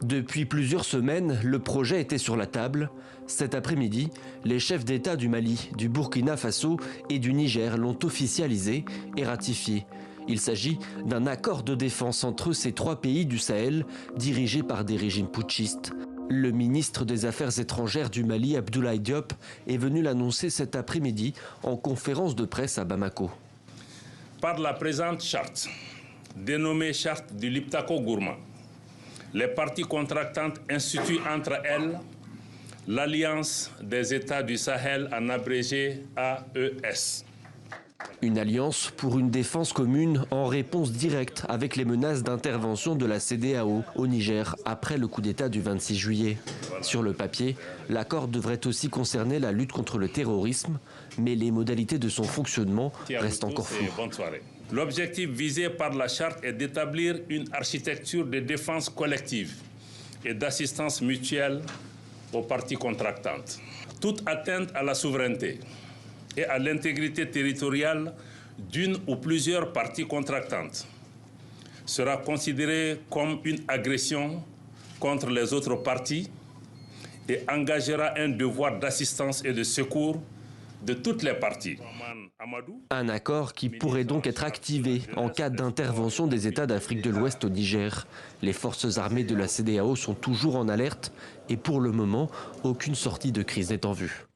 Depuis plusieurs semaines, le projet était sur la table. Cet après-midi, les chefs d'État du Mali, du Burkina Faso et du Niger l'ont officialisé et ratifié. Il s'agit d'un accord de défense entre ces trois pays du Sahel, dirigés par des régimes putschistes. Le ministre des Affaires étrangères du Mali, Abdoulaye Diop, est venu l'annoncer cet après-midi en conférence de presse à Bamako. Par la présente charte, dénommée charte du Liptako-Gourma, les parties contractantes instituent entre elles l'Alliance des États du Sahel, en abrégé AES. Une alliance pour une défense commune en réponse directe avec les menaces d'intervention de la CEDEAO au Niger après le coup d'État du 26 juillet. Sur le papier, l'accord devrait aussi concerner la lutte contre le terrorisme, mais les modalités de son fonctionnement restent encore floues. L'objectif visé par la charte est d'établir une architecture de défense collective et d'assistance mutuelle aux parties contractantes. Toute atteinte à la souveraineté et à l'intégrité territoriale d'une ou plusieurs parties contractantes sera considérée comme une agression contre les autres parties et engagera un devoir d'assistance et de secours de toutes les parties. Un accord qui pourrait donc être activé en cas d'intervention des États d'Afrique de l'Ouest au Niger. Les forces armées de la CEDEAO sont toujours en alerte et pour le moment, aucune sortie de crise n'est en vue.